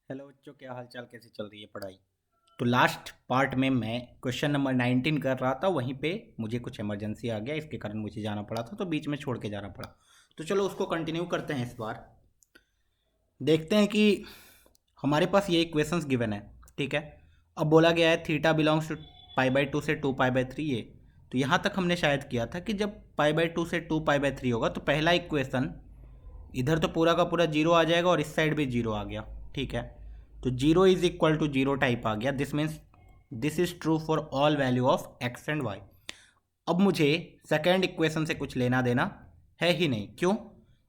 Hello बच्चों, क्या हाल चाल, कैसी चल रही है पढ़ाई। तो लास्ट पार्ट में मैं क्वेश्चन नंबर 19 कर रहा था, वहीं पे मुझे कुछ इमरजेंसी आ गया, इसके कारण मुझे जाना पड़ा था, तो बीच में छोड़ के जाना पड़ा। तो चलो उसको कंटिन्यू करते हैं। इस बार देखते हैं कि हमारे पास ये इक्वेशंस गिवन है, ठीक है। अब बोला गया है थीटा बिलोंग्स टू पाई/2 से 2π/3 ये। तो यहाँ तक हमने शायद किया था कि जब पाई/2 से 2π/3 होगा तो पहला इक्वेशन इधर तो पूरा का पूरा जीरो आ जाएगा और इस साइड भी जीरो आ गया, ठीक है। तो zero is equal to zero type आ गया। This means this is true for all value of X and Y. अब मुझे सेकेंड इक्वेशन से कुछ लेना देना है ही नहीं। क्यों?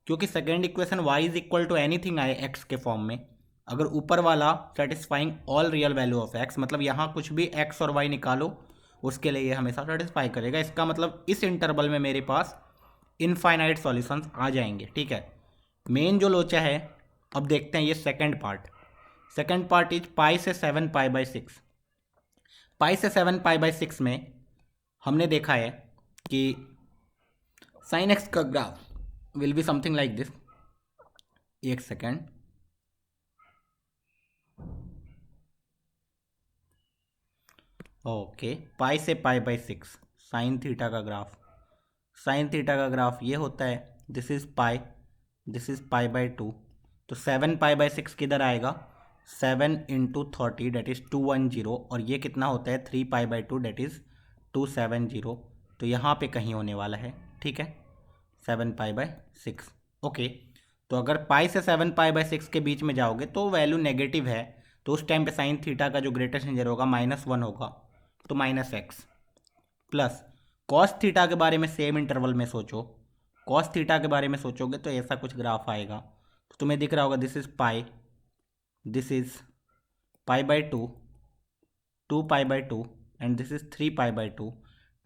क्योंकि second equation y is equal to anything आए एक्स के फॉर्म में। अगर ऊपर वाला satisfying all real value of x, मतलब यहाँ कुछ भी एक्स और वाई निकालो, उसके लिए ये हमेशा सेटिस्फाई करेगा। इसका मतलब इस इंटरवल में मेरे पास इनफाइनाइट सॉल्यूशंस आ जाएंगे, ठीक है। मेन जो लोचा है, अब देखते हैं ये second part. Second part is pi से 7π/6। पाई से 7π/6 में हमने देखा है कि साइन एक्स का graph will be something like this. एक सेकेंड। ओके, पाई से पाई/6 साइन थीटा का ग्राफ। साइन थीटा का ग्राफ ये होता है, this is pi, this is पाई/2। तो 7π/6 किधर आएगा? 7 × 30 डेट इज 210, और ये कितना होता है 3π/2 डेट इज 270। तो यहाँ पे कहीं होने वाला है, ठीक है, 7π/6। ओके, तो अगर पाई से 7π/6 के बीच में जाओगे तो वैल्यू नेगेटिव है, तो उस टाइम पे साइन थीटा का जो ग्रेटेस्ट नंबर होगा -1 होगा, तो -x प्लस कॉस थीटा के बारे में सेम इंटरवल में सोचो। कॉस थीटा के बारे में सोचोगे तो ऐसा कुछ ग्राफ आएगा। तो तुम्हें दिख रहा होगा this is pi, this is पाई/2, 2π/2 एंड दिस इज 3π/2,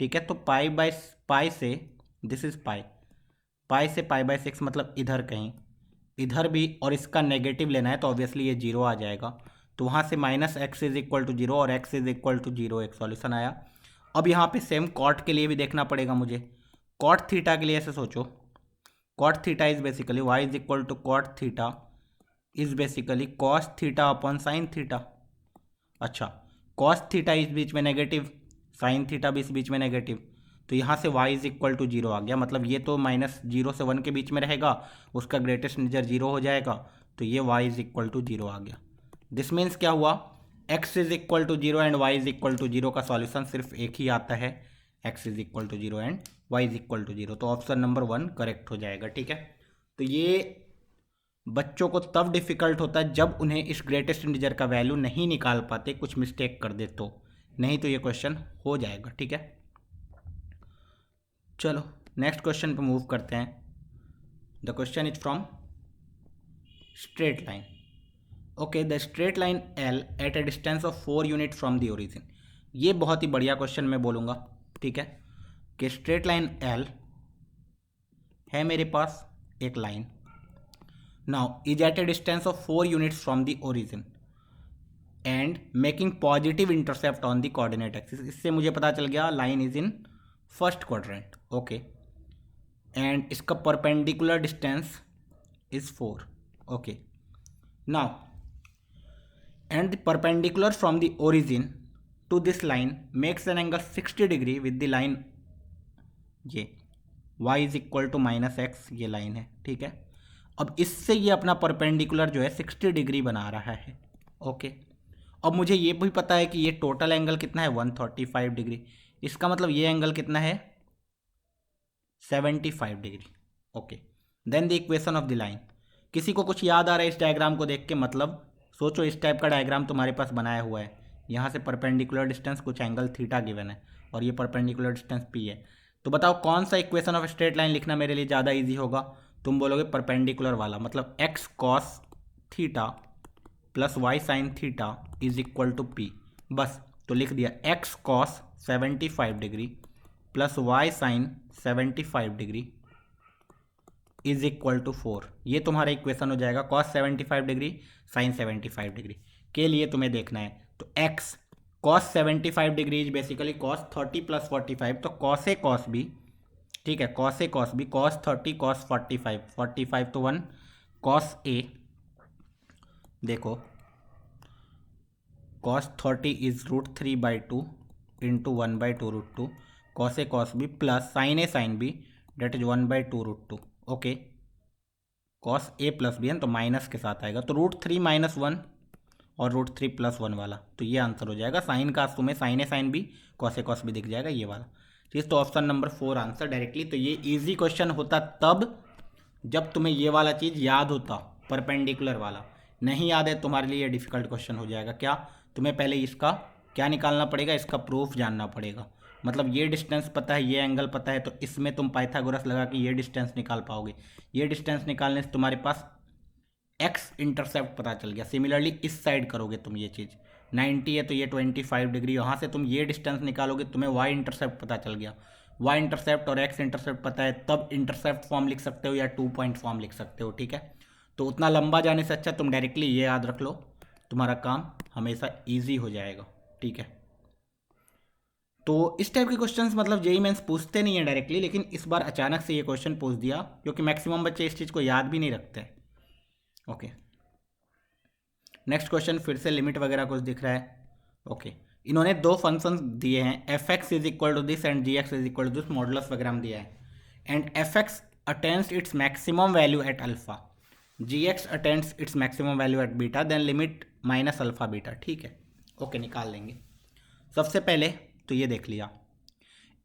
ठीक है। तो पाई से दिस इज पाई, पाई से पाई/6 मतलब इधर कहीं, इधर भी, और इसका नेगेटिव लेना है तो ऑब्वियसली ये जीरो आ जाएगा। तो वहाँ से -x is equal to zero और x is equal to zero एक सॉल्यूशन आया। अब यहाँ पे सेम कॉट के लिए भी देखना पड़ेगा मुझे। कॉट थीटा के लिए ऐसे सोचो, cot theta is basically y is equal to cot theta is basically cos theta upon sine theta. अच्छा, कॉस थीटा इस बीच में नेगेटिव, साइन थीटा भी इस बीच में नेगेटिव, तो यहाँ से y is equal to zero आ गया। मतलब ये तो -0 से 1 के बीच में रहेगा, उसका ग्रेटेस्ट नंबर जीरो हो जाएगा, तो ये y is equal to zero आ गया। दिस मीन्स क्या हुआ, x is equal to zero and y is equal to zero का सॉल्यूशन सिर्फ एक ही आता है, x is equal to zero and y is equal to zero. तो ऑप्शन नंबर 1 करेक्ट हो जाएगा, ठीक है। तो ये बच्चों को तब डिफ़िकल्ट होता है जब उन्हें इस ग्रेटेस्ट इंटीजर का वैल्यू नहीं निकाल पाते, कुछ मिस्टेक कर दे तो, नहीं तो ये क्वेश्चन हो जाएगा, ठीक है। चलो नेक्स्ट क्वेश्चन पे मूव करते हैं। The question is from straight line. Okay, the straight line L at a distance of 4 unit from the origin. ये बहुत ही बढ़िया क्वेश्चन मैं बोलूँगा, ठीक है, कि स्ट्रेट लाइन एल है मेरे पास एक line, now is at a distance of 4 units from the origin and making positive intercept on the coordinate axis. इससे मुझे पता चल गया line is in first quadrant, okay, and इसका perpendicular distance is 4, okay. Now and the perpendicular from the origin to this line makes an angle 60 degree with the line ये y is equal to -x, ये line है, ठीक है। अब इससे ये अपना परपेंडिकुलर जो है 60 डिग्री बना रहा है, ओके। अब मुझे ये भी पता है कि ये टोटल एंगल कितना है 135 डिग्री, इसका मतलब ये एंगल कितना है 75 degree, okay. Then the equation of the line. किसी को कुछ याद आ रहा है इस डायग्राम को देख के? मतलब सोचो इस टाइप का डायग्राम तुम्हारे पास बनाया हुआ है, यहाँ से परपेंडिकुलर डिस्टेंस कुछ एंगल थीटा गिवन है और ये परपेंडिकुलर डिस्टेंस पी है। तो बताओ कौन सा इक्वेशन ऑफ स्ट्रेट लाइन लिखना मेरे लिए ज़्यादा इजी होगा? तुम बोलोगे परपेंडिकुलर वाला, मतलब x cos theta plus y sine theta is equal to p. बस, तो लिख दिया x cos 75 degree plus y sine 75 degree is equal to 4। ये तुम्हारा इक्वेशन हो जाएगा। कॉस 75 डिग्री साइन 75 डिग्री के लिए तुम्हें देखना है, तो x cos 75 degree is basically cos 30 plus 45, तो कॉस ए कॉस बी, ठीक है, cos A cos B, cos 30 cos 45, 45 तो 1 कॉस ए, देखो cos 30 is √3/2 into 1/2 √2 cos A cos B plus sine A sine B that is 1/2 √2। Okay, cos A plus B है तो minus के साथ आएगा, तो √3 - 1 और √3 + 1 वाला, तो ये आंसर हो जाएगा। साइन का तुम्हें sign A sine B cos A cos B दिख जाएगा ये वाला चीज़। तो ऑप्शन नंबर 4 आंसर डायरेक्टली। तो ये इजी क्वेश्चन होता तब जब तुम्हें ये वाला चीज़ याद होता, परपेंडिकुलर वाला। नहीं याद है तुम्हारे लिए डिफिकल्ट क्वेश्चन हो जाएगा। क्या तुम्हें पहले इसका क्या निकालना पड़ेगा, इसका प्रूफ जानना पड़ेगा। मतलब ये डिस्टेंस पता है, ये एंगल पता है, तो इसमें तुम पाइथागोरस लगा के ये डिस्टेंस निकाल पाओगे। ये डिस्टेंस निकालने से तुम्हारे पास एक्स इंटरसेप्ट पता चल गया। सिमिलरली इस साइड करोगे तुम ये चीज़ 90 है तो ये 25 डिग्री, यहाँ से तुम ये डिस्टेंस निकालोगे, तुम्हें वाई इंटरसेप्ट पता चल गया। वाई इंटरसेप्ट और एक्स इंटरसेप्ट पता है, तब इंटरसेप्ट फॉर्म लिख सकते हो या 2 पॉइंट फॉर्म लिख सकते हो। ठीक है, तो उतना लंबा जाने से अच्छा तुम डायरेक्टली ये याद रख लो, तुम्हारा काम हमेशा ईजी हो जाएगा। ठीक है, तो इस टाइप के क्वेश्चंस मतलब जेईई मेंस पूछते नहीं है डायरेक्टली, लेकिन इस बार अचानक से ये क्वेश्चन पूछ दिया, क्योंकि मैक्सिमम बच्चे इस चीज़ को याद भी नहीं रखते। ओके, नेक्स्ट क्वेश्चन फिर से लिमिट वगैरह कुछ दिख रहा है। ओके, इन्होंने दो फंक्शंस दिए हैं, f x is equal to this and g x is equal to this, modulus वगैरह में दिया है। And f x attains its maximum value at alpha, g x attains its maximum value at beta, then limit minus alpha beta. ठीक है, okay, निकाल लेंगे। सबसे पहले तो ये देख लिया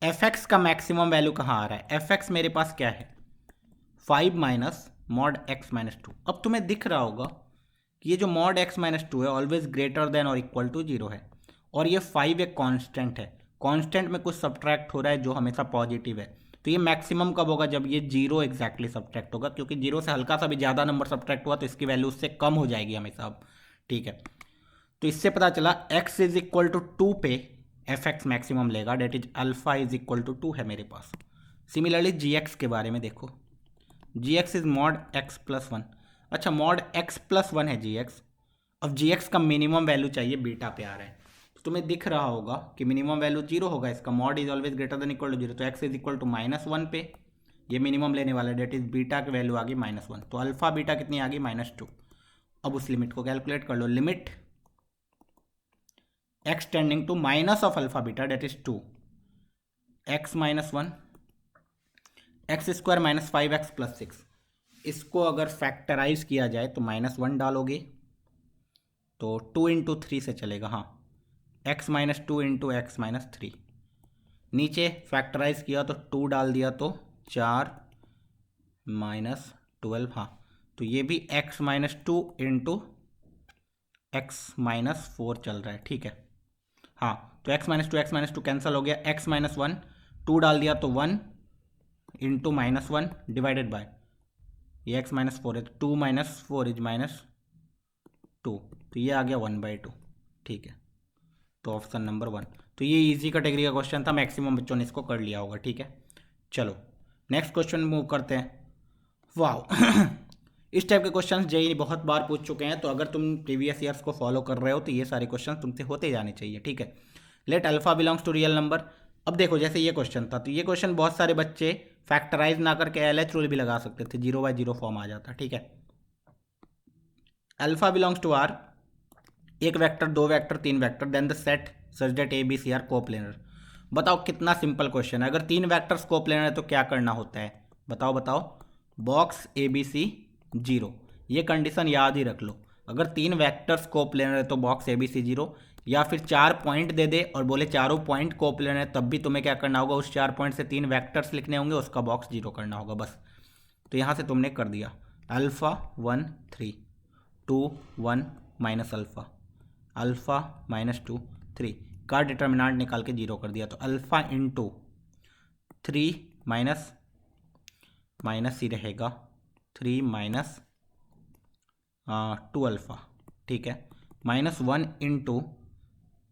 एफ एक्स का मैक्सिमम वैल्यू कहाँ आ रहा है। एफ एक्स मेरे पास क्या है, 5 माइनस मॉड एक्स माइनस 2। अब तुम्हें दिख रहा होगा कि ये जो मॉड एक्स माइनस 2 है ऑलवेज ग्रेटर देन और इक्वल टू 0 है, और ये 5 एक कांस्टेंट है। कांस्टेंट में कुछ सब्ट्रैक्ट हो रहा है जो हमेशा पॉजिटिव है, तो ये मैक्सिमम कब होगा, जब ये 0 एग्जैक्टली सब्ट्रैक्ट होगा, क्योंकि 0 से हल्का सा भी ज़्यादा नंबर सब्ट्रैक्ट हुआ तो इसकी वैल्यू उससे कम हो जाएगी हमेशा। अब ठीक है, तो इससे पता चला x इज इक्वल टू 2 पे एफ एक्स मैक्सिमम लेगा, that is alpha is equal to 2 है मेरे पास। सिमिलरली जी एक्स के बारे में देखो, G x is mod X plus 1। अच्छा, मॉड एक्स प्लस 1 है जी एक्स। अब जी एक्स का मिनिमम वैल्यू चाहिए, बीटा पे आ रहा है, तो तुम्हें दिख रहा होगा कि मिनिमम वैल्यू 0 होगा, इसका mod is always greater than equal to 0, तो एक्स इज इक्वल टू -1 पे ये मिनिमम लेने वाला है, डेट इज बीटा की वैल्यू आ गई -1, तो अल्फा बीटा कितनी आ गई -2। अब उस लिमिट को कैलकुलेट कर लो, limit x tending to minus of alpha beta that is 2 x - 1 x² - 5x + 6। इसको अगर फैक्टराइज किया जाए तो -1 डालोगे तो 2 × 3 से चलेगा। हाँ, x - 2 × x - 3। नीचे फैक्टराइज किया तो 2 डाल दिया तो 4 - 12। हाँ, तो ये भी x - 2 × x - 4 चल रहा है। ठीक है, हाँ, तो x - 2 x - 2 कैंसिल हो गया, x - 1 2 डाल दिया तो 1 × -1 डिवाइडेड बाय ये x - 4 है, तो 2 - 4 इज -2, तो ये आ गया 1/2। ठीक है, तो ऑप्शन नंबर 1। तो ये इजी कैटेगरी का क्वेश्चन था, मैक्सिमम बच्चों ने इसको कर लिया होगा। ठीक है, चलो नेक्स्ट क्वेश्चन मूव करते हैं। वाह इस टाइप के क्वेश्चंस जेईई बहुत बार पूछ चुके हैं, तो अगर तुम प्रीवियस ईयर्स को फॉलो कर रहे हो तो ये सारे क्वेश्चन तुमसे होते जाने चाहिए। ठीक है, let alpha belongs to real number. अब देखो, जैसे ये क्वेश्चन था, तो ये क्वेश्चन बहुत सारे बच्चे फैक्टराइज ना करके LH रूल भी लगा सकते थे, 0/0 फॉर्म आ जाता। ठीक है, अल्फा बिलोंग्स टू आर, एक वेक्टर, दो वेक्टर, तीन vector, then the set such that A B C are coplanar. बताओ कितना सिंपल क्वेश्चन है। अगर तीन वेक्टर्स कोप्लेनर है तो क्या करना होता है, बताओ बताओ। बॉक्स ABC 0, ये कंडीशन याद ही रख लो। अगर तीन वेक्टर्स कोप्लेनर है तो बॉक्स ABC 0, या फिर 4 पॉइंट दे दे और बोले चारों पॉइंट कोप्लेनर है, तब भी तुम्हें क्या करना होगा, उस 4 पॉइंट से 3 वेक्टर्स लिखने होंगे, उसका बॉक्स 0 करना होगा बस। तो यहाँ से तुमने कर दिया अल्फा 1 3 2 1 माइनस अल्फा, अल्फा -2 3 का डिटर्मिनेंट निकाल के 0 कर दिया, तो अल्फा × 3 माइनस ही रहेगा, 3 - 2 अल्फा। ठीक है, -1 ×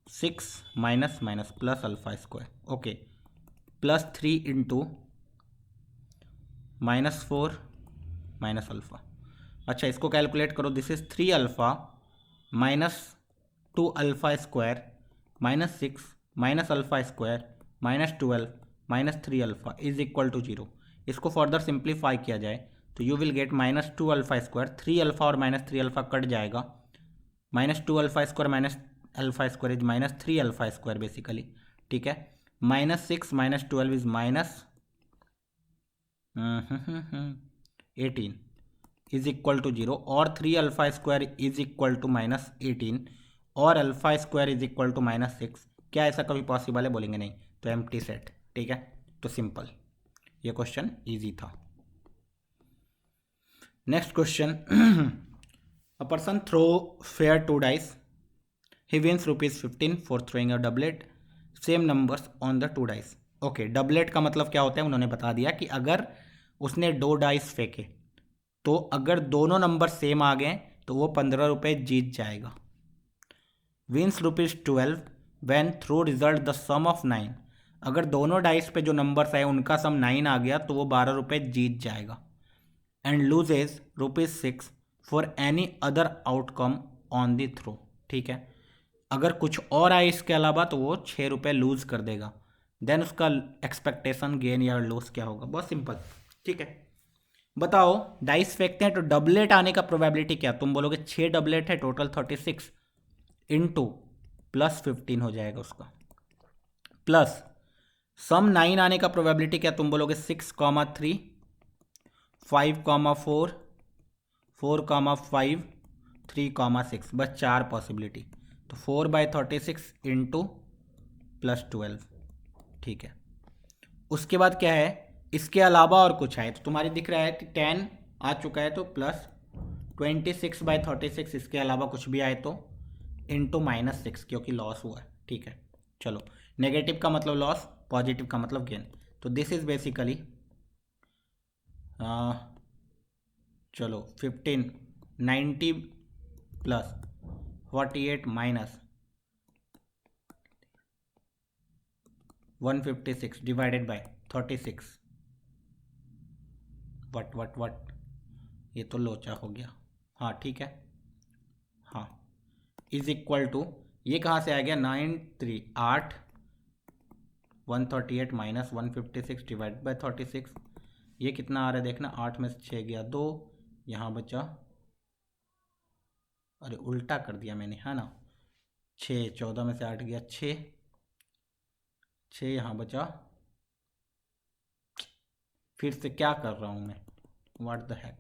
6 minus plus alpha square. Okay, +3 × -4 minus alpha. अच्छा, इसको कैलकुलेट करो, this is 3 alpha -2 alpha square -6 minus alpha square -12 -3 alpha is equal to 0। इसको फर्दर सिंप्लीफाई किया जाए तो you will get -2 alpha square, 3 alpha और -3 अल्फा कट जाएगा, -2 alpha square alpha square is minus 3 alpha square basically, ठीक है। -6 - 12 is -18 is equal to 0, और 3 alpha square is equal to -18 और alpha square is equal to -6। क्या ऐसा कभी possible है? बोलेंगे नहीं, तो एम्प्टी सेट, ठीक है। तो सिंपल, ये क्वेश्चन इजी था। Next question, a person throw fair 2 dice, he wins ₹15 for throwing a doublet, same numbers on the 2 dice. Okay, doublet का मतलब क्या होता है उन्होंने बता दिया कि अगर उसने 2 डाइस फेंके तो अगर दोनों नंबर सेम आ गए तो वो 15 रुपये जीत जाएगा। Wins ₹12 when throw result the sum of 9, अगर दोनों डाइस पे जो नंबर्स आए उनका सम 9 आ गया तो वो 12 रुपये जीत जाएगा। And loses ₹6 for any other outcome on the throw, ठीक है। अगर कुछ और आए इसके अलावा तो वो 6 रुपये लूज कर देगा। देन उसका एक्सपेक्टेशन गेन या लॉस क्या होगा? बहुत सिंपल, ठीक है। बताओ, डाइस फेंकते हैं तो डबलेट आने का प्रोबेबिलिटी क्या? तुम बोलोगे 6 डबलेट है, टोटल 36 इंटू +15 हो जाएगा उसका, प्लस सम 9 आने का प्रोबेबिलिटी क्या? तुम बोलोगे 6,3, 5,4, 4,5, 3,6, बस 4 पॉसिबिलिटी। तो 4/36 इंटू +12, ठीक है। उसके बाद क्या है, इसके अलावा और कुछ आए तो तुम्हारे दिख रहा है कि 10 आ चुका है तो +26/36, इसके अलावा कुछ भी आए तो इंटू -6, क्योंकि लॉस हुआ है, ठीक है। चलो, नेगेटिव का मतलब लॉस, पॉजिटिव का मतलब गेन। तो दिस इज बेसिकली चलो 15, 90 plus 48 minus 156 divided by 36, what ये तो लोचा हो गया, हाँ ठीक है, हाँ, इज इक्वल टू, ये कहाँ से आ गया? 9 3 8, 138 माइनस 156 डिवाइड बाय 36, ये कितना आ रहा है देखना, 8 में से 6 गया 2, यहाँ बचा, अरे उल्टा कर दिया मैंने, है ना, 6, 14 में से 8 गया 6, 6 यहाँ बचा, फिर से क्या कर रहा हूँ मैं, व्हाट द हैक,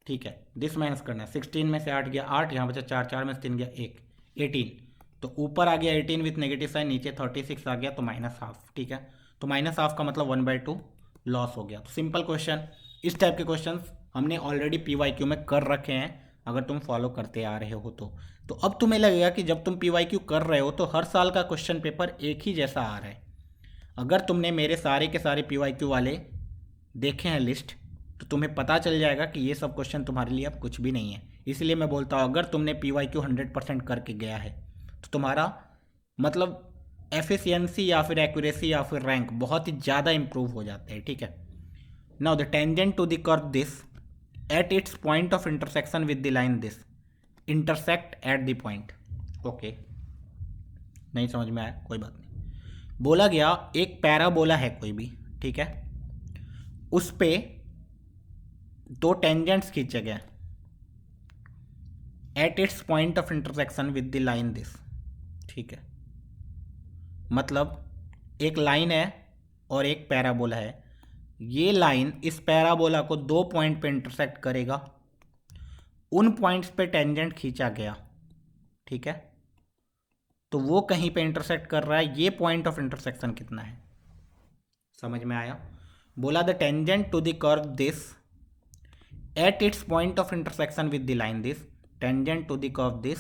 ठीक है। दिस माइनस करना है, 16 में से 8 गया 8, यहाँ बचा 4, 4 में से 3 गया 1, 18, तो ऊपर आ गया 18 विथ नेगेटिव साइन, नीचे 36 आ गया तो -12, ठीक है। तो -12 का मतलब 1/2 लॉस हो गया। तो सिंपल क्वेश्चन, इस टाइप के क्वेश्चन हमने ऑलरेडी PYQ में कर रखे हैं, अगर तुम फॉलो करते आ रहे हो तो अब तुम्हें लगेगा कि जब तुम PYQ कर रहे हो तो हर साल का क्वेश्चन पेपर एक ही जैसा आ रहा है। अगर तुमने मेरे सारे के सारे PYQ वाले देखे हैं लिस्ट, तो तुम्हें पता चल जाएगा कि ये सब क्वेश्चन तुम्हारे लिए अब कुछ भी नहीं है। इसलिए मैं बोलता हूँ, अगर तुमने PYQ 100% करके गया है तो तुम्हारा मतलब एफिशिएंसी या फिर एक्यूरेसी या फिर रैंक बहुत ही ज़्यादा इंप्रूव हो जाते हैं, ठीक है। Now the tangent to the curve this at its point of intersection with the line this, intersect at the point, okay, नहीं समझ में आया, कोई बात नहीं। बोला गया एक पैराबोला है कोई भी, ठीक है, उस पे 2 टेंजेंट्स खींचे गए eight its point of intersection with the line this, ठीक है। मतलब एक लाइन है और एक पैराबोला है, ये लाइन इस पैराबोला को 2 पॉइंट पे इंटरसेक्ट करेगा, उन पॉइंट्स पे टेंजेंट खींचा गया, ठीक है। तो वो कहीं पे इंटरसेक्ट कर रहा है, ये पॉइंट ऑफ इंटरसेक्शन कितना है, समझ में आया? बोला the tangent to the curve this at its point of intersection with the line this, tangent to the curve this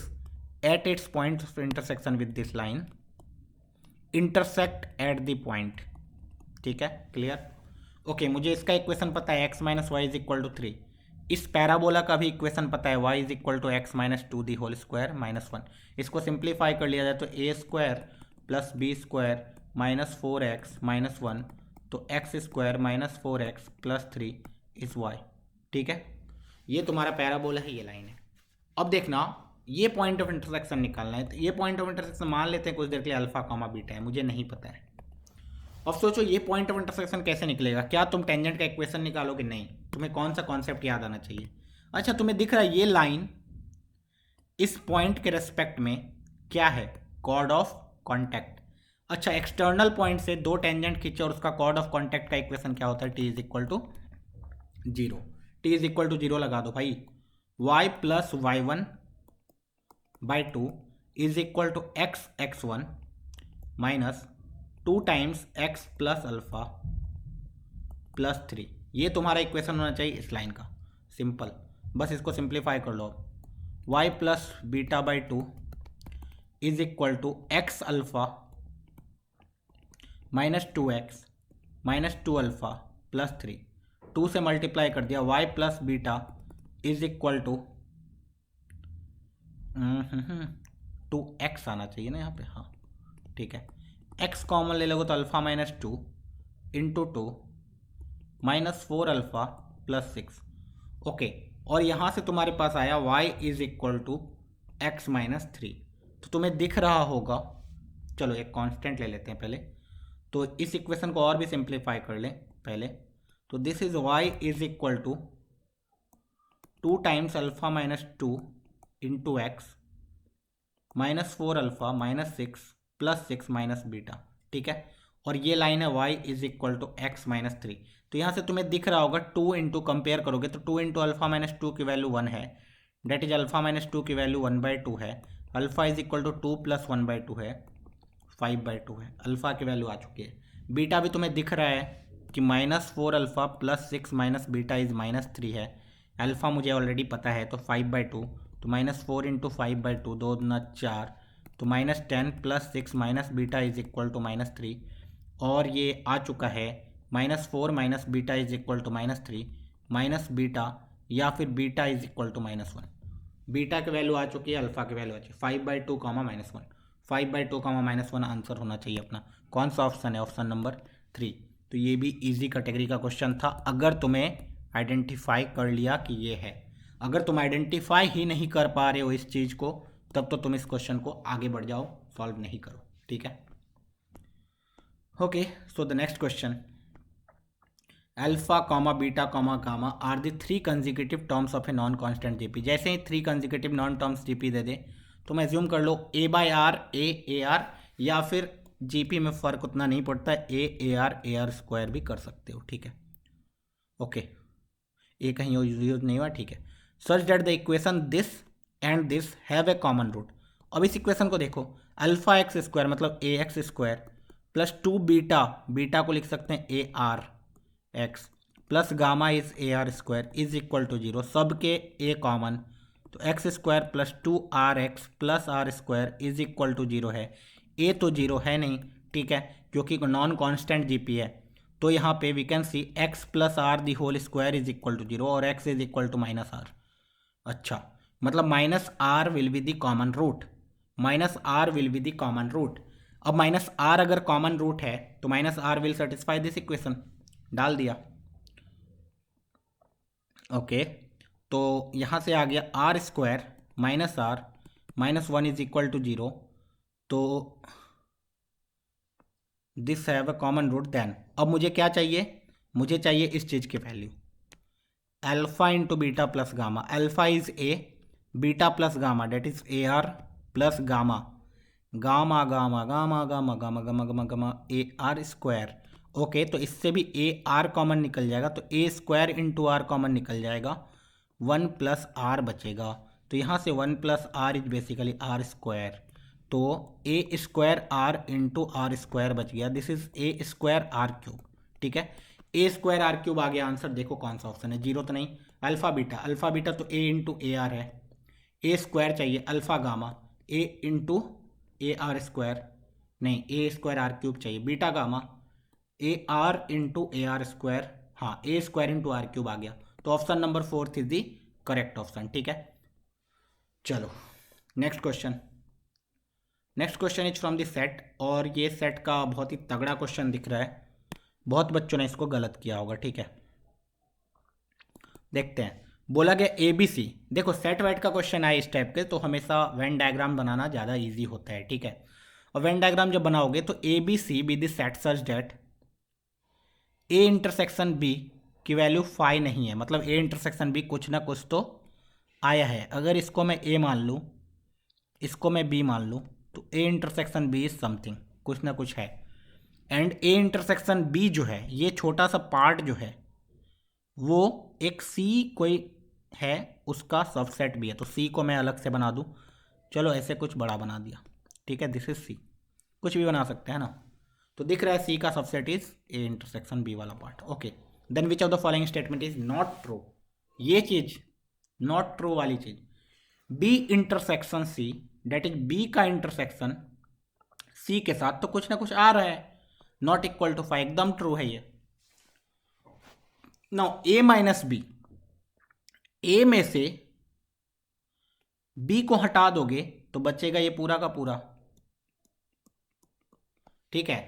at its point of intersection with this line, intersect at the point, ठीक है, clear? Okay, मुझे इसका equation पता है x - y = 3, इस parabola का भी equation पता है y = x - 2 होल स्क्वायर -1, इसको सिंप्लीफाई कर लिया जाए तो a² + b² -4x -1, तो x² - 4x + 3 इज y, ठीक है। ये तुम्हारा पैराबोला है, ये लाइन है। अब देखना, ये पॉइंट ऑफ इंटरसेक्शन निकालना है, तो ये पॉइंट ऑफ इंटरसेक्शन मान लेते हैं कुछ देर के लिए अल्फा कॉमा बीटा है, मुझे नहीं पता है। अब सोचो ये पॉइंट ऑफ इंटरसेक्शन कैसे निकलेगा, क्या तुम टेंजेंट का इक्वेशन निकालोगे? नहीं, तुम्हें कौन सा कॉन्सेप्ट याद आना चाहिए? अच्छा, तुम्हें दिख रहा है ये लाइन इस पॉइंट के रेस्पेक्ट में क्या है, कॉर्ड ऑफ कॉन्टैक्ट। अच्छा, एक्सटर्नल पॉइंट से दो टेंजेंट खींचे और उसका कॉर्ड ऑफ कॉन्टैक्ट का इक्वेशन क्या होता है, T is equal to zero. T is equal to zero लगा दो भाई, y plus Y one by two is equal to X one minus two times X plus alpha plus three. ये तुम्हारा equation होना चाहिए इस लाइन का, simple. बस इसको सिंप्लीफाई कर लो। y plus beta by two is equal to X alpha minus two X minus two alpha plus three. Two से मल्टीप्लाई कर दिया, y plus beta is equal to two X आना चाहिए ना यहाँ पे, हाँ ठीक है। x कॉमन ले लोगे तो alpha minus two into two minus four alpha plus six. Okay, और यहाँ से तुम्हारे पास आया y is equal to X minus three. तो तुम्हें दिख रहा होगा, चलो एक कांस्टेंट ले लेते हैं पहले, तो इस इक्वेशन को और भी सिंप्लीफाई कर लें पहले। तो this is y is equal to two times alpha minus two into X minus four alpha minus six plus six minus beta, ठीक है। और ये लाइन है y is equal to X minus three. तो यहाँ से तुम्हें दिख रहा होगा टू इंटू कंपेयर करोगे तो two into alpha minus two की वैल्यू वन है, that is alpha minus two की वैल्यू वन बाई टू है। Alpha is equal to two plus one by two है, फाइव बाई टू है। Alpha की value आ चुकी है। बीटा भी तुम्हें दिख रहा है कि minus four alpha plus six minus beta is minus three है। अल्फा मुझे ऑलरेडी पता है, तो फाइव बाई टू, तो minus four into five by two, दो दूना चार, तो minus ten plus six minus beta is equal to minus three. और ये आ चुका है minus four minus beta is equal to minus three minus beta, या फिर beta is equal to minus one. Beta की वैल्यू आ चुकी है, अल्फा की वैल्यू आ चुकी है, five by two comma minus one. Five by two comma minus one answer होना चाहिए अपना। कौन सा ऑप्शन है, ऑप्शन नंबर थ्री। तो ये भी इजी कैटेगरी का क्वेश्चन था, अगर तुम्हें आइडेंटिफाई कर लिया कि ये है। अगर तुम आइडेंटिफाई ही नहीं कर पा रहे हो इस चीज़ को, तब तो तुम इस क्वेश्चन को आगे बढ़ जाओ, सॉल्व नहीं करो, ठीक है। Okay, so the next question, alpha comma beta comma gamma are the three consecutive terms of a non constant GP. जैसे ही three consecutive non terms GP दे दे तो मैं एज्यूम कर लो A by R A R, या फिर जीपी में फ़र्क उतना नहीं पड़ता है, ए आर स्क्वायर भी कर सकते हो, ठीक है। ओके, ए कहीं यूज नहीं हुआ, ठीक है। Such that the equation this and this have a common root. अब इस इक्वेशन को देखो, अल्फा एक्स स्क्वायर मतलब A X square plus two beta, beta को लिख सकते हैं A R X plus gamma is A R square is equal to zero. सबके ए कॉमन, तो X square plus two R X plus R square is equal to zero है। A तो zero है नहीं, ठीक है, क्योंकि नॉन कांस्टेंट जीपी है। तो यहाँ पे we can see X plus R the whole square is equal to zero और X is equal to minus R. अच्छा, मतलब minus R will be the common root, minus R will be the common root. अब minus R अगर common root है तो minus R will satisfy this equation, डाल दिया। Okay, तो यहाँ से आ गया R square minus R minus one is equal to zero, तो this have a common root. Then अब मुझे क्या चाहिए, मुझे चाहिए इस चीज़ की value, alpha into beta plus gamma. Alpha is A, beta plus gamma that is A R plus gamma, gamma gamma gamma gamma gamma gamma gamma gamma A R square. Okay, तो इससे भी ए आर कॉमन निकल जाएगा, तो A square into R common निकल जाएगा, one plus R बचेगा। तो यहाँ से one plus R is basically R square, तो A square R into R square बच गया, this is A square R cube, ठीक है। ए स्क्वायर आर क्यूब आ गया आंसर। देखो कौन सा ऑप्शन है, जीरो तो नहीं। अल्फा बीटा तो ए इंटू ए आर है, ए स्क्वायर चाहिए अल्फा गामा, ए इंटू ए आर स्क्वायर नहीं, ए स्क्वायर आर क्यूब चाहिए, beta gamma A are into A R square, हाँ ए स्क्वायर इंटू आर क्यूब आ गया। तो option number fourth is the correct option, ठीक है। चलो next question, next question is from the set, और ये सेट का बहुत ही तगड़ा क्वेश्चन दिख रहा है, बहुत बच्चों ने इसको गलत किया होगा, ठीक है। देखते हैं, बोला गया ए बी सी। देखो सेट वेट का क्वेश्चन आए इस टाइप के तो हमेशा वेन डायग्राम बनाना ज़्यादा इजी होता है, ठीक है। और वेन डायग्राम जब बनाओगे तो A B C be the set such that A intersection B की वैल्यू फाइव नहीं है, मतलब ए इंटरसेक्शन बी कुछ ना कुछ तो आया है। अगर इसको मैं ए मान लूँ, इसको मैं बी मान लूँ, तो A intersection B is something, कुछ ना कुछ है। एंड ए इंटरसेक्शन बी जो है, ये छोटा सा पार्ट जो है वो एक सी कोई है, उसका सबसेट भी है। तो सी को मैं अलग से बना दूं, चलो ऐसे कुछ बड़ा बना दिया, ठीक है, दिस इज सी, कुछ भी बना सकते हैं ना। तो दिख रहा है सी का subset is A intersection B वाला part. Okay, then which of the following statement is not true, ये चीज नॉट ट्रू वाली चीज, B intersection C, that is B का इंटरसेक्शन सी के साथ तो कुछ ना कुछ आ रहा है, नॉट इक्वल टू 5, एकदम ट्रू है ये। नाउ ए माइनस बी, ए में से बी को हटा दोगे तो बचेगा ये पूरा का पूरा, ठीक है।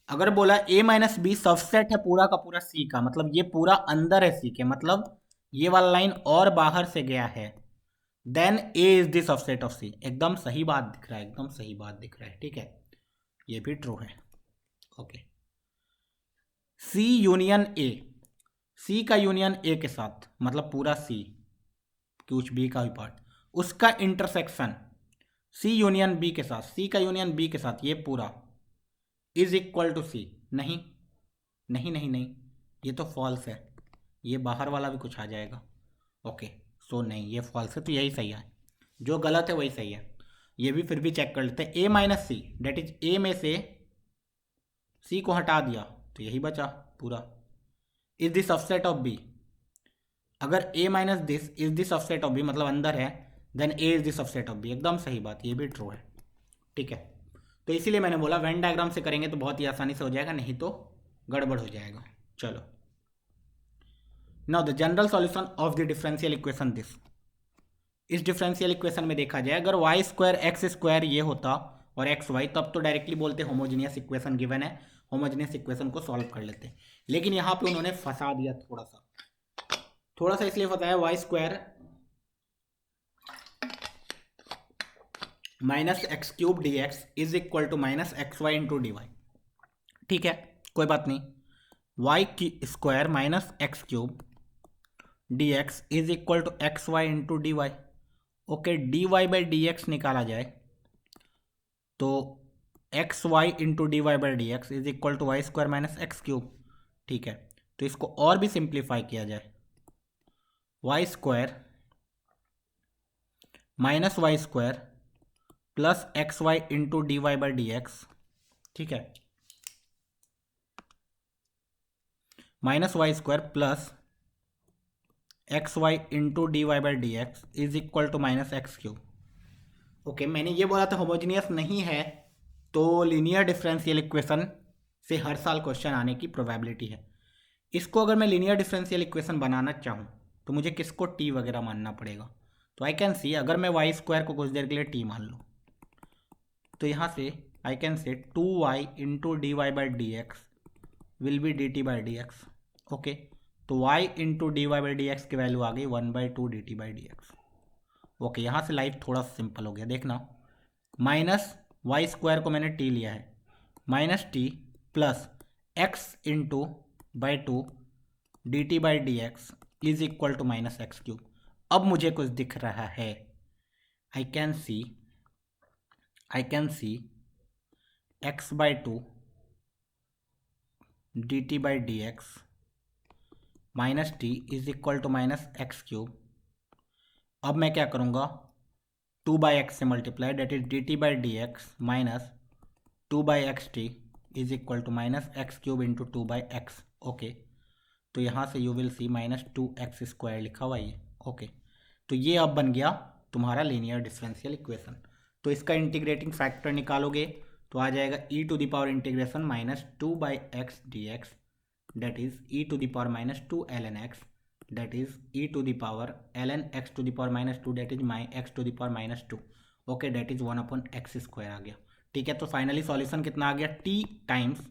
अगर बोला ए माइनस बी सबसेट है पूरा का पूरा सी का, मतलब ये पूरा अंदर है सी के, मतलब ये वाला लाइन और बाहर से गया है, then A is the subset of C. एकदम सही बात दिख रहा है, एकदम सही बात दिख रहा है, ठीक है, ये भी ट्रू है। ओके, सी यूनियन ए, सी का यूनियन ए के साथ, मतलब पूरा सी, कुछ बी का भी पार्ट, उसका इंटरसेक्शन सी यूनियन बी के साथ, सी का यूनियन बी के साथ ये पूरा इज इक्वल टू सी। नहीं नहीं नहीं नहीं, ये तो फॉल्स है, ये बाहर वाला भी कुछ आ जाएगा। ओके, सो नहीं, ये फॉल्स है, तो यही सही है, जो गलत है वही सही है। ये भी फिर भी चेक कर लेते हैं, A minus C, that is A में से सी को हटा दिया तो यही बचा पूरा, is the subset of B. अगर A minus this is the subset of B, मतलब अंदर है, then A is the subset of B. एकदम सही बात, ये भी ट्रू है, ठीक है। तो इसीलिए मैंने बोला वेन डायग्राम से करेंगे तो बहुत ही आसानी से हो जाएगा, नहीं तो गड़बड़ हो जाएगा। चलो, now the general solution of the differential equation this, इस डिफरेंशियल इक्वेशन में देखा जाए अगर वाई स्क्वायर एक्स स्क्वायर ये होता और एक्स वाई, तब तो डायरेक्टली बोलते होमोजीनियस इक्वेशन गिवन है, होमोजीनियस इक्वेशन को सॉल्व कर लेते। लेकिन यहाँ पे उन्होंने फंसा दिया थोड़ा सा इसलिए फंसाया, Y square minus X cube D X is equal to minus X Y into D Y, ठीक है, कोई बात नहीं। वाई की square minus X cube D X is equal to X Y into D Y. Okay, D Y by D X निकाला जाए तो X Y into D Y by D X is equal to Y square minus X cube, ठीक है। तो इसको और भी simplify किया जाए, Y square minus Y square plus X Y into D Y by D X, ठीक है, minus Y square plus X Y into D Y by D X is equal to minus X cube. Okay, मैंने ये बोला था homogeneous नहीं है तो linear differential equation से हर साल क्वेश्चन आने की प्रोबेबिलिटी है। इसको अगर मैं लीनियर डिफरेंशियल इक्वेशन बनाना चाहूँ तो मुझे किसको टी वगैरह मानना पड़ेगा। तो आई कैन सी, अगर मैं वाई स्क्वायर को कुछ देर के लिए टी मान लूँ तो यहाँ से आई can say 2y into D Y by D X will be D T by D X. Okay, तो y into D Y by D X की वैल्यू आ गई 1/2 D T by D X. Okay, यहाँ से life थोड़ा simple हो गया, देखना, माइनस वाई स्क्वायर को मैंने टी लिया है, minus T plus X into by 2 D T by D X is equal to minus X cube. अब मुझे कुछ दिख रहा है, I can see X by 2 D T by D X minus T is equal to minus X cube. अब मैं क्या करूँगा, 2 बाई एक्स से multiply, that is D T by D X minus 2 by X T is equal to minus X cube into 2 by X. Okay, तो यहाँ से you will see minus 2x square लिखा हुआ ये। ओके, तो ये अब बन गया तुम्हारा लीनियर डिफरेंशियल इक्वेशन। तो इसका इंटीग्रेटिंग फैक्टर निकालोगे तो आ जाएगा e to the power integration minus 2 by x d x, that is e to the power minus 2 ln x, that is e to the power ln x to the power minus 2, that is x to the power minus 2। Okay, that is 1/x square आ गया, ठीक है। तो finally solution कितना आ गया, t times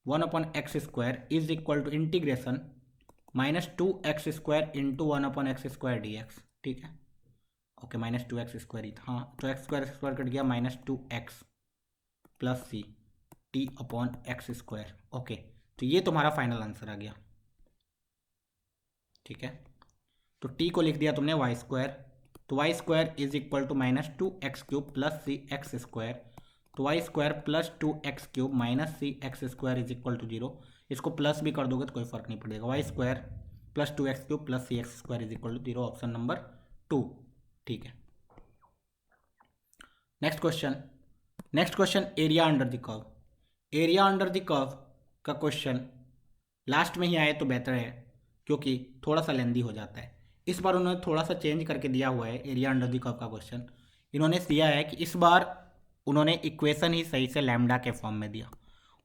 1/x square is equal to integration minus 2x square into 1/x square D X, ठीक है। ओके, माइनस 2x स्क्वायर ही था, हाँ, तो x स्क्वायर कट गया, minus 2x plus C T upon X square. Okay, तो ये तुम्हारा final answer आ गया, ठीक है। तो t को लिख दिया तुमने वाई स्क्वायर तो Y square is equal to minus two x cube plus c x square. तो Y square plus two x cube minus c x square is equal to zero. इसको प्लस भी कर दोगे तो कोई फर्क नहीं पड़ेगा। Y square plus two x cube plus c x square is equal to zero, option number 2। ठीक है, next question area under the curve. Area under the curve का क्वेश्चन लास्ट में ही आए तो बेहतर है, क्योंकि थोड़ा सा लेंदी हो जाता है। इस बार उन्होंने थोड़ा सा चेंज करके दिया हुआ है एरिया अंडर द कर्व का क्वेश्चन। इन्होंने दिया है कि इस बार उन्होंने इक्वेशन ही सही से लैम्डा के फॉर्म में दिया।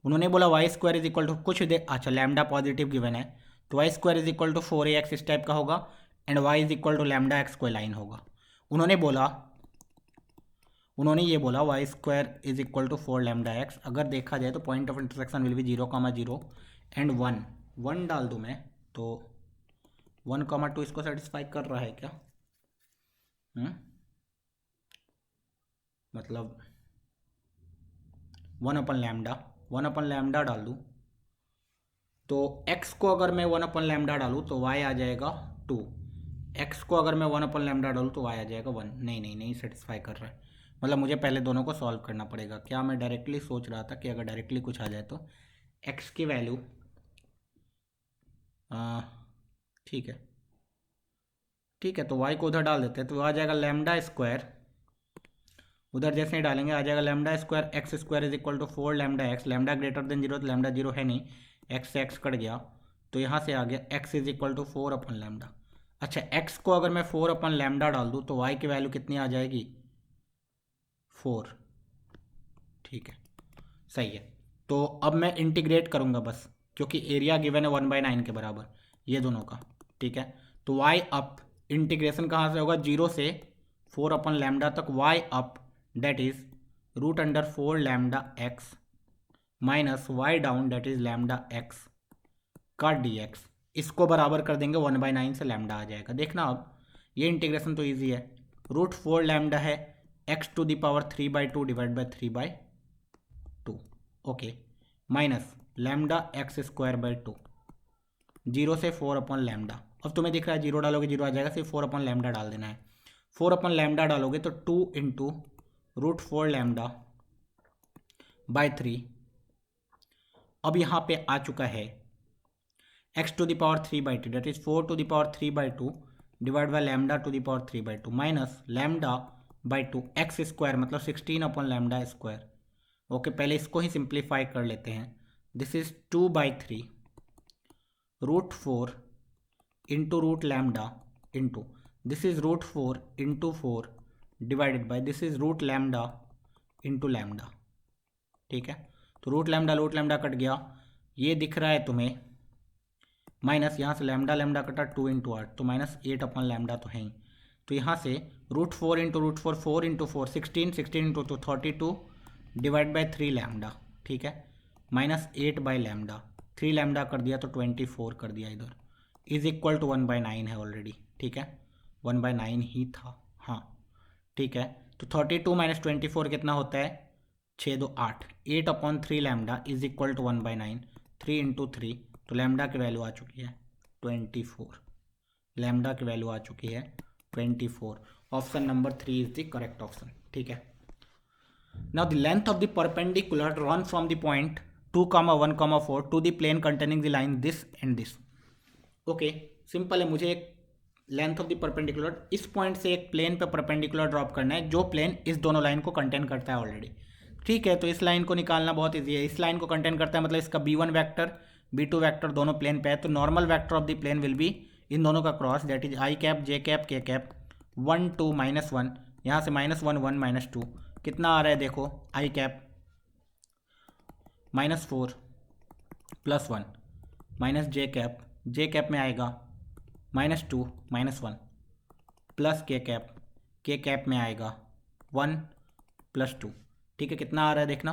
उन्होंने बोला Y square is equal to कुछ दे, अच्छा लैम्डा पॉजिटिव गिवन है तो Y square is equal to 4ax इस टाइप का होगा, and Y is equal to lambda X कोई लाइन होगा। उन्होंने ये बोला Y square is equal to 4 lambda X. अगर देखा जाए तो point of intersection will be 0,0 and 1 डाल दूँ मैं तो 1,2 इसको सेटिस्फाई कर रहा है क्या? मतलब 1/λ डाल दूँ तो x को अगर मैं 1/λ डालूँ तो y आ जाएगा 2। x को अगर मैं 1/λ डालूँ तो y आ जाएगा 1। नहीं सेटिस्फाई कर रहा है। मतलब मुझे पहले दोनों को सॉल्व करना पड़ेगा। क्या मैं डायरेक्टली सोच रहा था कि अगर डायरेक्टली कुछ आ जाए तो x की वैल्यू ठीक है तो y को उधर डाल देते हैं तो आ जाएगा लैम्डा स्क्वायर। उधर जैसे ही डालेंगे आ जाएगा lambda square X square is equal to 4 lambda X. Lambda greater than zero तो लैम्डा जीरो है नहीं, एक्स से एक्स कट गया तो यहाँ से आ गया एक्स इज इक्वल टू 4/λ। अच्छा एक्स को अगर मैं 4/λ डाल दूँ तो वाई की वैल्यू कितनी आ जाएगी? 4। ठीक है, सही है। तो अब मैं इंटीग्रेट करूँगा बस, क्योंकि एरिया गिवन है 1/9 के बराबर ये दोनों का। ठीक है, तो वाई अप इंटीग्रेशन कहाँ से होगा? 0 से 4/λ तक Y up that is √4 lambda X minus Y down that is lambda X का dx। इसको बराबर कर देंगे 1/9 से लैम्डा आ जाएगा। देखना अब ये इंटीग्रेशन तो इजी है। √4 लैम्डा है x⁴/2 divide by 3/2 okay, minus lambda x square by 2 0 से 4/λ। अब तुम्हें दिख रहा है 0 डालोगे 0 आ जाएगा, सिर्फ 4/λ डाल देना है। 4/λ डालोगे तो 2 इंटू √4 बाई 3। अब यहाँ पे आ चुका है x⁴3/2 that is 4⁴3/2 divide by λ⁴3/2 minus λ/2 x square मतलब 16/λ²। ओके, पहले इसको ही सिंप्लीफाई कर लेते हैं। This is 2/3 √4 into √λ into this is √4 into 4 divided by this is √λ into lambda. ठीक है, तो √λ कट गया, ये दिख रहा है तुम्हें माइनस यहाँ से लैम्डा कटा 2 इंटू 8 तो माइनस 8/λ तो है ही। तो यहाँ से √4 into √4 4 into 4 16 into 2 32 divide by 3 lambda. ठीक है, माइनस 8/λ 3 लैम्डा कर दिया तो 24 कर दिया इधर, इज इक्वल टू 1/9 है ऑलरेडी। ठीक है, 1/9 ही था। हाँ ठीक है, तो 32 माइनस 24 कितना होता है? 6 2 8 8/3 lambda is equal to 1/9 3 into 3 तो लैम्डा की वैल्यू आ चुकी है 24। लैम्डा की वैल्यू आ चुकी है 24। Option number 3 is the correct option. ठीक है, now the length of the perpendicular run from the point 2, 1, 4 to the plane containing the line this and this. Okay, simple है, मुझे एक लेंथ ऑफ द परपेंडिकुलर इस पॉइंट से एक plane पे परपेंडिकुलर ड्रॉप करना है जो प्लेन इस दोनों लाइन को कंटेन करता है ऑलरेडी। ठीक है, तो इस लाइन को निकालना बहुत ईजी है। इस लाइन को कंटेन करता है मतलब इसका b1 वेक्टर b2 वेक्टर दोनों प्लेन पे है, तो normal vector of the plane will be in दोनों का cross that is i cap j cap k cap 1 2 -1 यहाँ से -1 1 -2 कितना आ रहा है देखो, i cap -4 +1 minus j cap में आएगा -2 -1 प्लस k कैप में आएगा 1 +2। ठीक है, कितना आ रहा है देखना,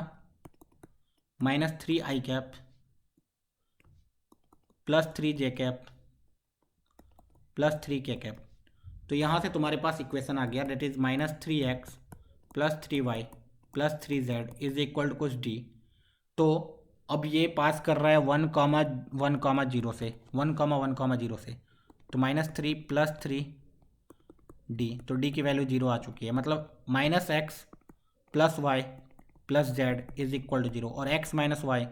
-3 i cap +3 j cap +3 k cap. तो यहाँ से तुम्हारे पास इक्वेशन आ गया that is -3x + 3y + 3z is equal to कुछ d। तो अब ये पास कर रहा है 1,1,0 से 1,1,0 से, तो -3 + 3 डी, तो डी की वैल्यू 0 आ चुकी है, मतलब minus X plus Y plus Z is equal to 0 और X minus Y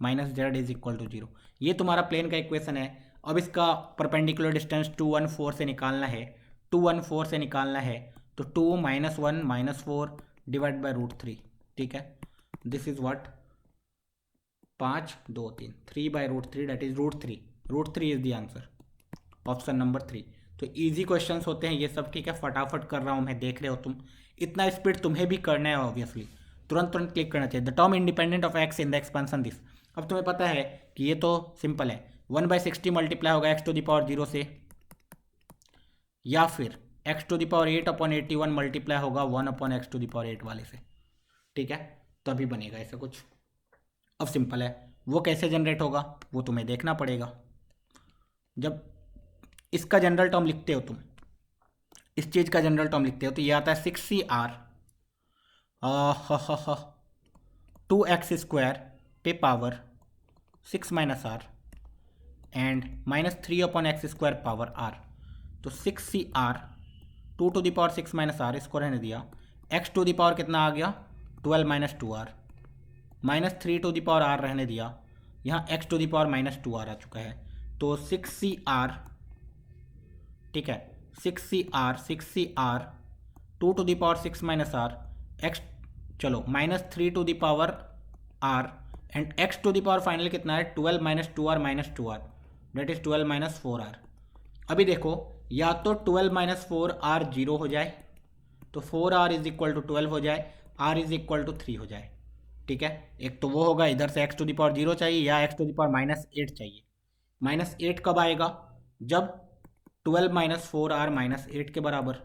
minus Z is equal to 0। ये तुम्हारा प्लेन का इक्वेशन है। अब इसका परपेंडिकुलर डिस्टेंस 214 से निकालना है, 214 से निकालना है तो 2 माइनस 1 माइनस 4 डिवाइड बाई √3, ठीक है। This is what 5 2 3 3 by √3 that is √3, √3 is the answer, option number 3। तो इजी क्वेश्चंस होते हैं ये सब, ठीक है। फटाफट कर रहा हूँ मैं, देख रहे हो तुम, इतना स्पीड तुम्हें भी करना है ऑब्वियसली, तुरंत तुरंत क्लिक करना चाहिए। The term independent of x in the expansion this. अब तुम्हें पता है कि ये तो सिंपल है, 1/60 मल्टीप्लाई होगा एक्स टू द पावर 0 से, या फिर X to the power 8/81 multiply होगा 1/x टू द पावर 8 वाले से, ठीक है। तभी बनेगा ऐसा कुछ। अब सिंपल है, वो कैसे जनरेट होगा वो तुम्हें देखना पड़ेगा। जब इसका जनरल टर्म लिखते हो तुम, इस चीज़ का जनरल टर्म लिखते हो तो ये आता है 6CR 2x² पे power 6 minus R and -3/x² power r। तो 6CR 2 to the power 6 minus R, इसको रहने दिया, x टू द पावर कितना आ गया 12 minus 2r, -3 to the power r रहने दिया, यहाँ x to the power -2r आ चुका है। तो 6CR, ठीक है, 6CR 2 to the power 6 minus R X, चलो -3 to the power r and x to the power final कितना है 12 minus 2r date is 12 minus 4r। अभी देखो, या तो 12 माइनस 4r 0 हो जाए, तो 4r इज इक्वल टू 12 हो जाए, r इज इक्वल टू 3 हो जाए, ठीक है। एक तो वो होगा, इधर से x टू द पावर 0 चाहिए या x टू द पावर -8 चाहिए। -8 कब आएगा, जब 12 माइनस 4r -8 के बराबर,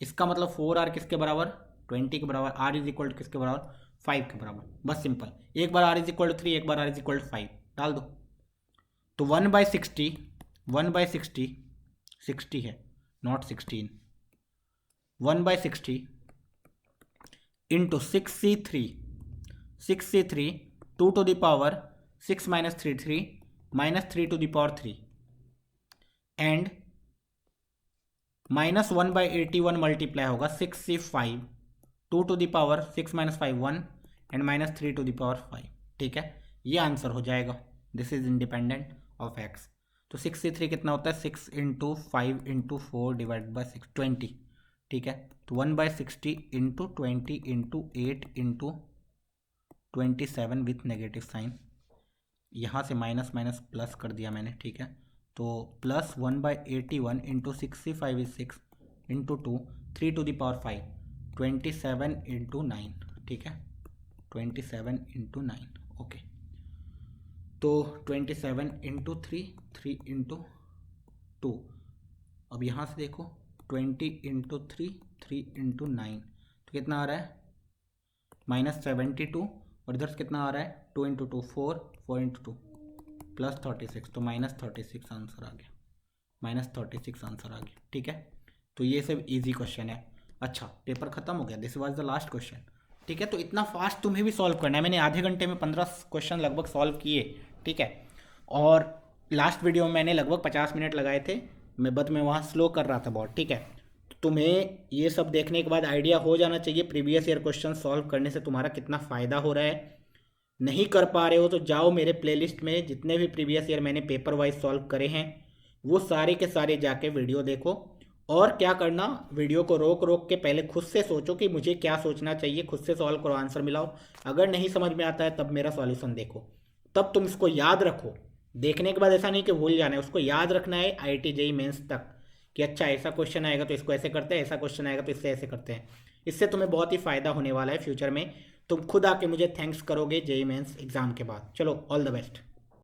इसका मतलब 4r किसके बराबर 20 के बराबर, r इज इक्वल टू किसके बराबर 5 के बराबर। बस सिंपल, एक बार r इज इक्वल टू 3, एक बार r इज इक्वल टू 5 डाल दो। तो 1/60 60 है, not 16, 1/60 into 6C3 2 to the power 6 minus 3 to the power 3 and -1/81 multiply होगा 6C5 2 to the power 6 minus 5 1 and -3 to the power 5, ठीक है। ये आंसर हो जाएगा, this is independent of X. तो 6C3 कितना होता है 6 इंटू 5 इंटू 4 डिवाइड बाई 6 20, ठीक है। तो 1/60 into 20 into 8 into 27 with negative sign, यहाँ से माइनस माइनस प्लस कर दिया मैंने, ठीक है। तो plus 1/81 into 6C5 is 6 into 2 3 to the power 5 27 into 9, ठीक है, 27 इंटू 9, ओके। तो 27 इंटू 3 इंटू 2, अब यहाँ से देखो 20 इंटू 3 इंटू 9, तो कितना आ रहा है -72, और इधर से कितना आ रहा है 2 इंटू 2 4 इंटू 2 प्लस 36, तो -36 आंसर आ गया, -36 आंसर आ गया, ठीक है। तो ये सब इजी क्वेश्चन है। अच्छा, पेपर खत्म हो गया, this was the last question, ठीक है। तो इतना फास्ट तुम्हें भी सॉल्व करना है, मैंने आधे घंटे में 15 क्वेश्चन लगभग सॉल्व किए, ठीक है। और लास्ट वीडियो में मैंने लगभग 50 मिनट लगाए थे, मैं वहाँ स्लो कर रहा था बहुत, ठीक है। तो तुम्हें ये सब देखने के बाद आइडिया हो जाना चाहिए प्रीवियस ईयर क्वेश्चन सॉल्व करने से तुम्हारा कितना फ़ायदा हो रहा है। नहीं कर पा रहे हो तो जाओ मेरे प्लेलिस्ट में, जितने भी प्रीवियस ईयर मैंने पेपर वाइज सॉल्व करे हैं वो सारे के सारे जाके वीडियो देखो। और क्या करना, वीडियो को रोक रोक के पहले खुद से सोचो कि मुझे क्या सोचना चाहिए, खुद से सॉल्व करो, आंसर मिलाओ। अगर नहीं समझ में आता है तब मेरा सॉल्यूशन देखो, तब तुम इसको याद रखो। देखने के बाद ऐसा नहीं कि भूल जाना है, उसको याद रखना है IIT JEE मेंस तक, कि अच्छा ऐसा क्वेश्चन आएगा तो इसको ऐसे करते हैं, ऐसा क्वेश्चन आएगा तो इससे ऐसे करते हैं। इससे तुम्हें बहुत ही फ़ायदा होने वाला है फ्यूचर में। तुम खुद आके मुझे थैंक्स करोगे JEE मेंस एग्ज़ाम के बाद। चलो, ऑल द बेस्ट।